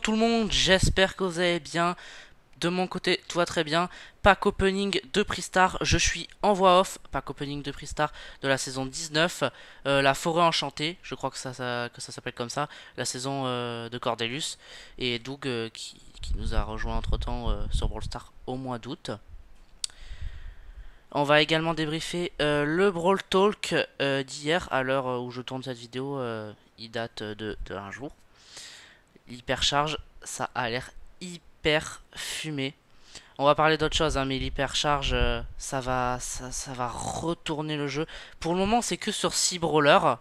tout le monde, j'espère que vous allez bien. De mon côté, tout va très bien. Pack opening de Pristar, je suis en voix off. Pack opening de Pristar de la saison 19. La forêt enchantée, je crois que ça s'appelle comme ça. La saison de Cordelius. Et Doug qui nous a rejoint entre temps sur Brawl Stars au mois d'août. On va également débriefer le Brawl Talk d'hier. À l'heure où je tourne cette vidéo, il date de un jour. L'hypercharge, ça a l'air hyper fumé. On va parler d'autre chose, hein, mais l'hypercharge, ça va retourner le jeu. Pour le moment, c'est que sur 6 brawlers.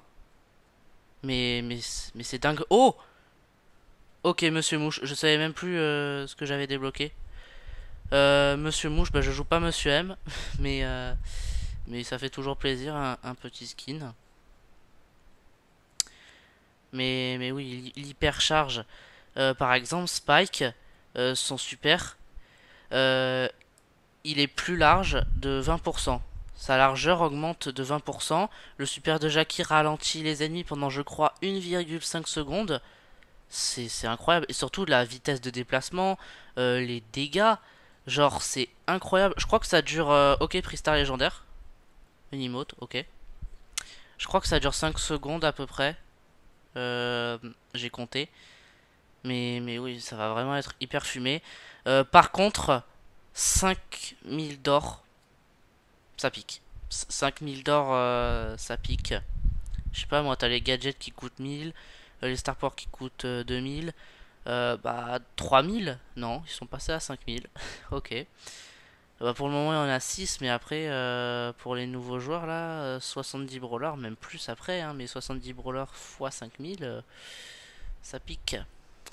Mais c'est dingue. Oh! Ok, Monsieur Mouche, je savais même plus ce que j'avais débloqué. Monsieur Mouche, bah, je joue pas Monsieur M, mais, euh, mais ça fait toujours plaisir, un petit skin. Mais oui, l'hypercharge. Par exemple, Spike, son super, euh, il est plus large de 20%. Sa largeur augmente de 20%. Le super de Jackie ralentit les ennemis pendant, je crois, 1,5 secondes. C'est incroyable. Et surtout, la vitesse de déplacement, les dégâts. Genre, c'est incroyable. Je crois que ça dure... ok, Pristar légendaire. Une emote, ok. Je crois que ça dure 5 secondes à peu près. J'ai compté. Mais oui, ça va vraiment être hyper fumé. Par contre, 5000 d'or, ça pique. 5000 d'or, ça pique. Je sais pas, moi, t'as les gadgets qui coûtent 1000, les starports qui coûtent 2000. Bah, 3000? Non, ils sont passés à 5000. Ok. Bah, pour le moment, il y en a 6, mais après, pour les nouveaux joueurs, là, 70 brawlers, même plus après, hein, mais 70 brawlers x 5000, ça pique.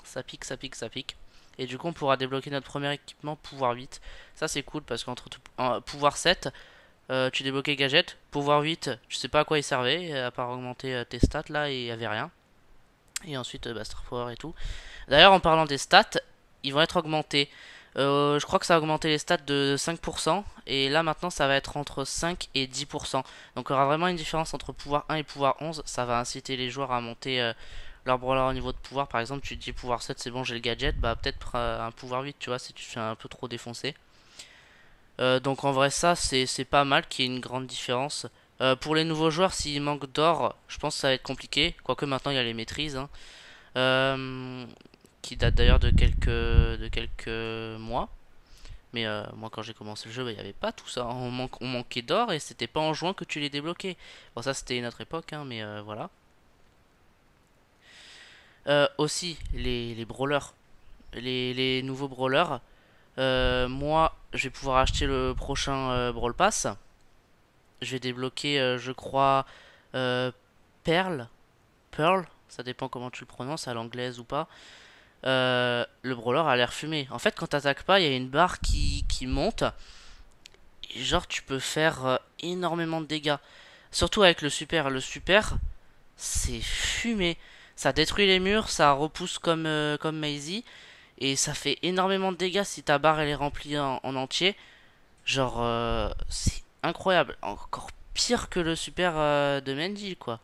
Ça pique, ça pique, ça pique. Et du coup, on pourra débloquer notre premier équipement pouvoir 8. Ça, c'est cool parce qu'entre pouvoir 7, tu débloquais gadget. Pouvoir 8, je sais pas à quoi il servait, à part augmenter tes stats là, et il y avait rien. Et ensuite, bah, Star Power et tout. D'ailleurs, en parlant des stats, ils vont être augmentés. Je crois que ça a augmenté les stats de 5%. Et là, maintenant, ça va être entre 5 et 10%. Donc, il y aura vraiment une différence entre pouvoir 1 et pouvoir 11. Ça va inciter les joueurs à monter leur brawler au niveau de pouvoir. Par exemple, tu te dis pouvoir 7, c'est bon, j'ai le gadget. Bah, peut-être un pouvoir 8, tu vois, si tu te fais un peu trop défoncer. Donc, en vrai, ça, c'est pas mal qu'il y ait une grande différence. Pour les nouveaux joueurs, s'il manque d'or, je pense que ça va être compliqué. Quoique maintenant, il y a les maîtrises, hein. Euh, qui date d'ailleurs de quelques mois. Mais moi, quand j'ai commencé le jeu, bah, il n'y avait pas tout ça. On manquait d'or et c'était pas en juin que tu les débloquais. Bon, ça, c'était une autre époque, hein, mais voilà. Aussi, les brawlers. Les nouveaux brawlers. Moi, je vais pouvoir acheter le prochain Brawl Pass. Je vais débloquer, je crois, euh, Pearl. Pearl, ça dépend comment tu le prononces, à l'anglaise ou pas. Le brawler a l'air fumé. En fait, quand t'attaques pas, il y a une barre qui monte. Et genre, tu peux faire énormément de dégâts. Surtout avec le super. Le super, c'est fumé. Ça détruit les murs, ça repousse comme Maisie. Et ça fait énormément de dégâts si ta barre elle est remplie en entier. Genre, c'est incroyable. Encore pire que le super de Mandy, quoi.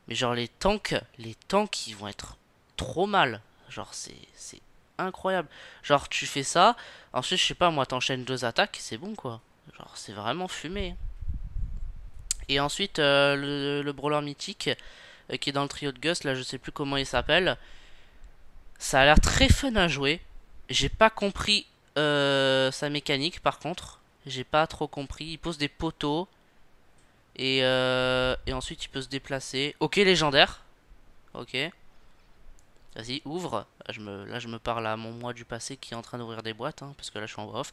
Mais genre, les tanks, ils vont être trop mal. Genre, c'est incroyable. Genre, tu fais ça, ensuite, je sais pas, moi, t'enchaînes 2 attaques, c'est bon, quoi. Genre, c'est vraiment fumé. Et ensuite, le brawler mythique, qui est dans le trio de Gus, là, je sais plus comment il s'appelle. Ça a l'air très fun à jouer. J'ai pas compris sa mécanique, par contre. J'ai pas trop compris. Il pose des poteaux. Et ensuite, il peut se déplacer. Ok, légendaire. Ok. Vas-y, ouvre. Là, je me parle à mon moi du passé qui est en train d'ouvrir des boîtes, hein, parce que là, je suis en voix off.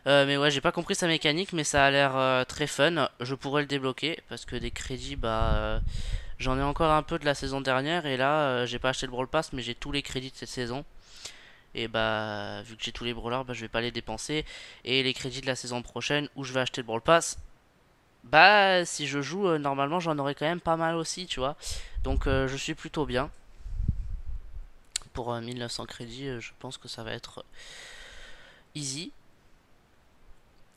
Mais ouais, j'ai pas compris sa mécanique, mais ça a l'air très fun. Je pourrais le débloquer, parce que des crédits, bah, j'en ai encore un peu de la saison dernière, et là, j'ai pas acheté le Brawl Pass, mais j'ai tous les crédits de cette saison. Et bah, vu que j'ai tous les brawlers, bah, je vais pas les dépenser. Et les crédits de la saison prochaine, où je vais acheter le Brawl Pass, bah, si je joue, normalement, j'en aurai quand même pas mal aussi, tu vois. Donc, je suis plutôt bien. Pour 1900 crédits, je pense que ça va être easy.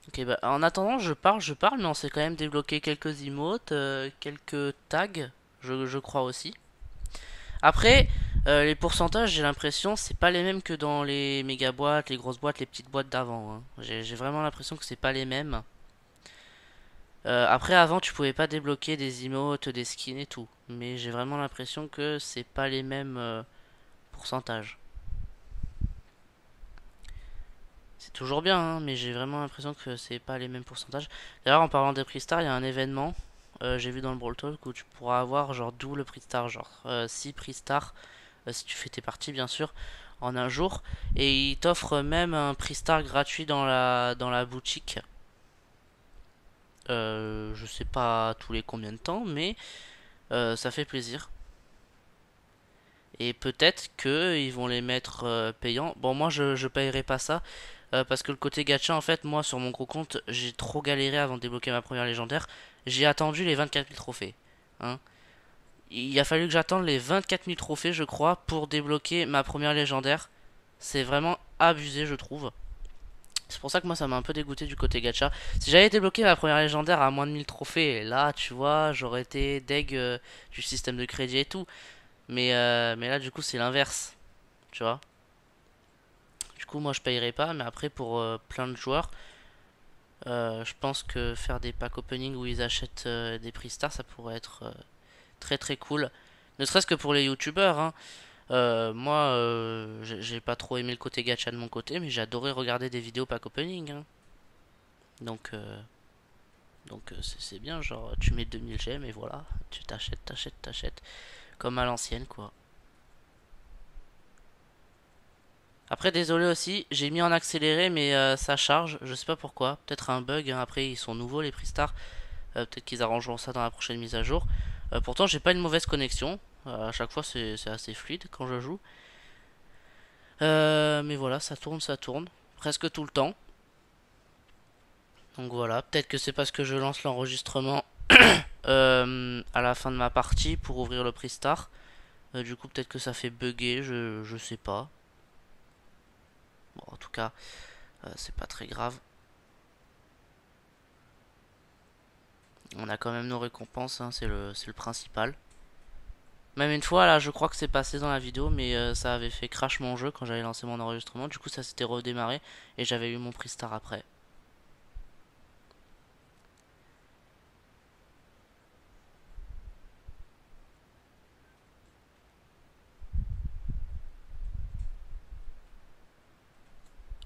Ok, bah en attendant, je parle, mais on s'est quand même débloqué quelques emotes, quelques tags, je crois aussi. Après, Les pourcentages, j'ai l'impression, c'est pas les mêmes que dans les méga boîtes, les grosses boîtes, les petites boîtes d'avant, hein. J'ai vraiment l'impression que c'est pas les mêmes. Après, avant, tu pouvais pas débloquer des emotes, des skins et tout. Mais j'ai vraiment l'impression que c'est pas les mêmes pourcentages. C'est toujours bien, hein, mais j'ai vraiment l'impression que c'est pas les mêmes pourcentages. D'ailleurs, en parlant des prix stars, il y a un événement, j'ai vu dans le Brawl Talk, où tu pourras avoir genre double prix star, genre 6 prix stars, si tu fais tes parties bien sûr, en un jour. Et il t'offre même un prix star gratuit dans la boutique. Je sais pas tous les combien de temps, mais ça fait plaisir. Et peut-être que ils vont les mettre payants. Bon, moi je payerai pas ça. Parce que le côté gacha, en fait, moi sur mon gros compte, j'ai trop galéré avant de débloquer ma première légendaire. J'ai attendu les 24 000 trophées. Hein. Il a fallu que j'attende les 24 000 trophées, je crois, pour débloquer ma première légendaire. C'est vraiment abusé, je trouve. C'est pour ça que moi ça m'a un peu dégoûté du côté gacha. Si j'avais débloqué ma première légendaire à moins de 1000 trophées, là tu vois, j'aurais été deg du système de crédit et tout. Mais là du coup c'est l'inverse, tu vois. Du coup moi je payerai pas, mais après pour plein de joueurs, je pense que faire des packs opening où ils achètent des prix stars, ça pourrait être très très cool. Ne serait-ce que pour les youtubeurs, hein. Moi, j'ai pas trop aimé le côté gacha de mon côté, mais j'ai adoré regarder des vidéos pack opening, hein. Donc, c'est bien, genre tu mets 2000 gemmes et voilà, tu t'achètes, t'achètes, t'achètes, comme à l'ancienne quoi. Après, désolé aussi, j'ai mis en accéléré, mais ça charge, je sais pas pourquoi, peut-être un bug, hein. Après ils sont nouveaux les prix stars. Peut-être qu'ils arrangeront ça dans la prochaine mise à jour. Pourtant, j'ai pas une mauvaise connexion. À chaque fois, c'est assez fluide quand je joue. Mais voilà, ça tourne. Presque tout le temps. Donc voilà, peut-être que c'est parce que je lance l'enregistrement à la fin de ma partie pour ouvrir le prix star. Du coup, peut-être que ça fait bugger, je sais pas. Bon, en tout cas, c'est pas très grave. On a quand même nos récompenses, hein, c'est le principal. Même une fois, là, je crois que c'est passé dans la vidéo, mais ça avait fait crash mon jeu quand j'avais lancé mon enregistrement. Du coup, ça s'était redémarré et j'avais eu mon prix star après.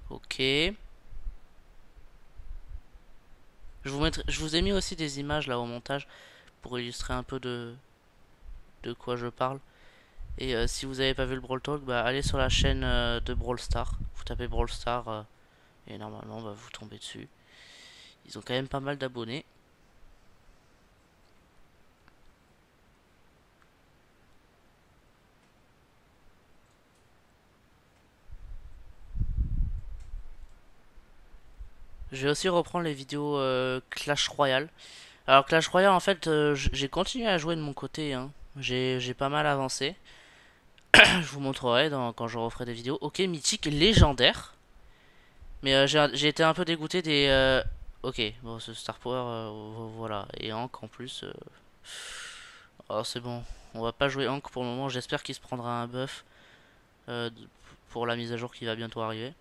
Ok. Je vous ai mis aussi des images là au montage pour illustrer un peu de quoi je parle. Et si vous n'avez pas vu le Brawl Talk, bah, allez sur la chaîne de Brawl Star. Vous tapez Brawl Star et normalement bah, vous tombez dessus. Ils ont quand même pas mal d'abonnés. Je vais aussi reprendre les vidéos Clash Royale. Alors Clash Royale en fait j'ai continué à jouer de mon côté, hein. J'ai pas mal avancé. Je vous montrerai quand je referai des vidéos. Ok, mythique légendaire. Mais j'ai été un peu dégoûté des... Ok, bon, ce Star Power, voilà. Et Hank en plus. Oh, c'est bon. On va pas jouer Hank pour le moment. J'espère qu'il se prendra un buff euh, pour la mise à jour qui va bientôt arriver.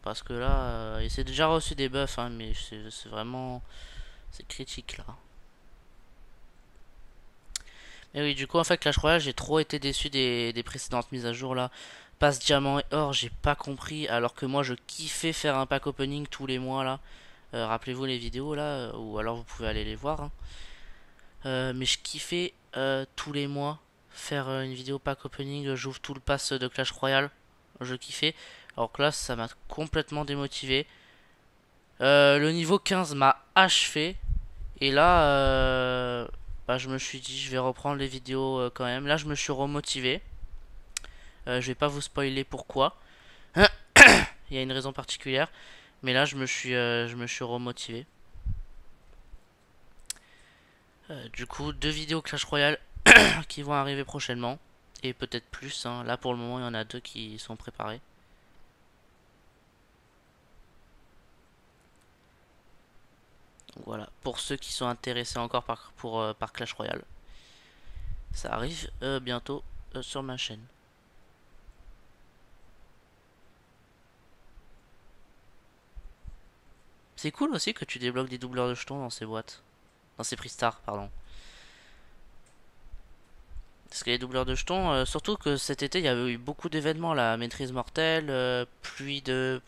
Parce que là, il s'est déjà reçu des buffs, hein, mais c'est vraiment... C'est critique là. Mais oui, du coup, en fait, Clash Royale, j'ai trop été déçu des précédentes mises à jour là. Passe diamant et or, j'ai pas compris. Alors que moi, je kiffais faire un pack opening tous les mois là. Rappelez-vous les vidéos là, ou alors vous pouvez aller les voir, hein. Mais je kiffais tous les mois faire une vidéo pack opening. J'ouvre tout le pass de Clash Royale. Je kiffais. Alors que là, ça m'a complètement démotivé. Le niveau 15 m'a achevé. Et là, bah, je me suis dit, je vais reprendre les vidéos quand même. Là, je me suis remotivé. Je vais pas vous spoiler pourquoi. Il y a une raison particulière. Mais là, je me suis remotivé. Du coup, deux vidéos Clash Royale qui vont arriver prochainement. Et peut-être plus, hein. Là, pour le moment, il y en a deux qui sont préparés. Donc voilà, pour ceux qui sont intéressés encore par Clash Royale. Ça arrive bientôt. sur ma chaîne. C'est cool aussi que tu débloques des doubleurs de jetons dans ces boîtes. Dans ces prix stars, pardon. Parce que les doubleurs de jetons, surtout que cet été il y avait eu beaucoup d'événements là, maîtrise mortelle, pluie de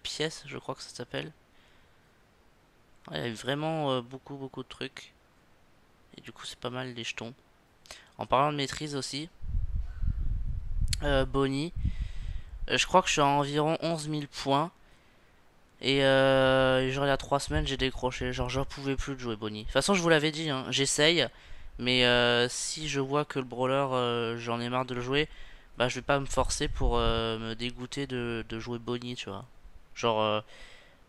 pièces, je crois que ça s'appelle. Ouais, il y a eu vraiment beaucoup de trucs. Et du coup c'est pas mal les jetons. En parlant de maîtrise aussi, Bonnie, je crois que je suis à environ 11 000 points. Et genre il y a 3 semaines j'ai décroché, genre j'en pouvais plus de jouer Bonnie. De toute façon je vous l'avais dit, hein, j'essaye, mais si je vois que le brawler j'en ai marre de le jouer, bah je vais pas me forcer pour me dégoûter de jouer Bonnie, tu vois. Genre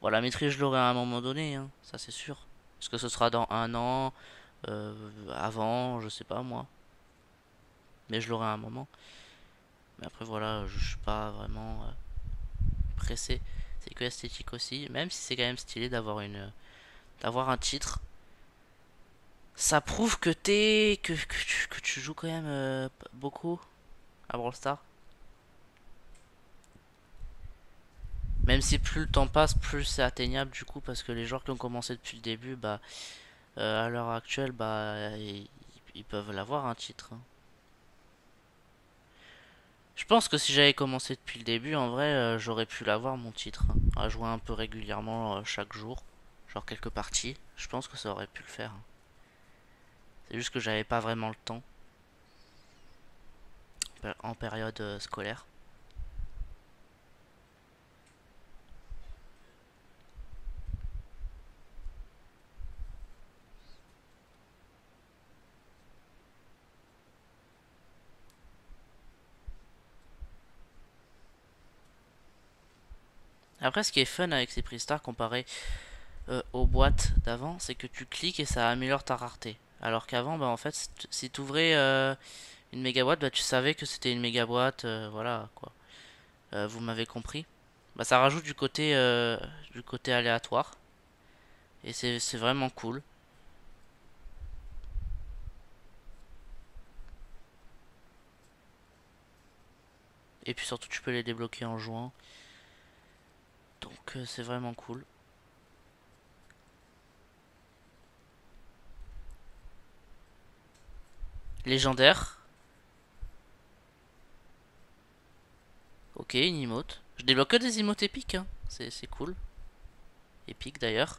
bon, la maîtrise je l'aurai à un moment donné, hein, ça c'est sûr. Est-ce que ce sera dans un an, avant, je sais pas moi, mais je l'aurai à un moment. Mais après voilà, je suis pas vraiment pressé. C'est que esthétique aussi, même si c'est quand même stylé d'avoir un titre. Ça prouve que que tu joues quand même beaucoup à Brawl Stars. Même si plus le temps passe, plus c'est atteignable du coup, parce que les joueurs qui ont commencé depuis le début, bah à l'heure actuelle, bah ils peuvent l'avoir un titre, hein. Je pense que si j'avais commencé depuis le début, en vrai, j'aurais pu l'avoir mon titre, hein, à jouer un peu régulièrement chaque jour, genre quelques parties. Je pense que ça aurait pu le faire, hein. C'est juste que j'avais pas vraiment le temps en période scolaire. Après, ce qui est fun avec ces prix stars comparé aux boîtes d'avant, c'est que tu cliques et ça améliore ta rareté. Alors qu'avant, bah en fait, si tu ouvrais une méga boîte, bah tu savais que c'était une méga boîte, voilà quoi. Vous m'avez compris. Bah ça rajoute du côté aléatoire et c'est vraiment cool. Et puis surtout, tu peux les débloquer en jouant, donc c'est vraiment cool. Légendaire, ok, une emote. Je débloque que des emotes épiques, hein. C'est cool, épique d'ailleurs.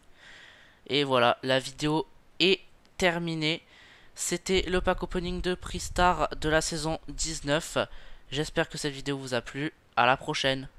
Et voilà, la vidéo est terminée. C'était le pack opening de Prix Star de la saison 19. J'espère que cette vidéo vous a plu. À la prochaine.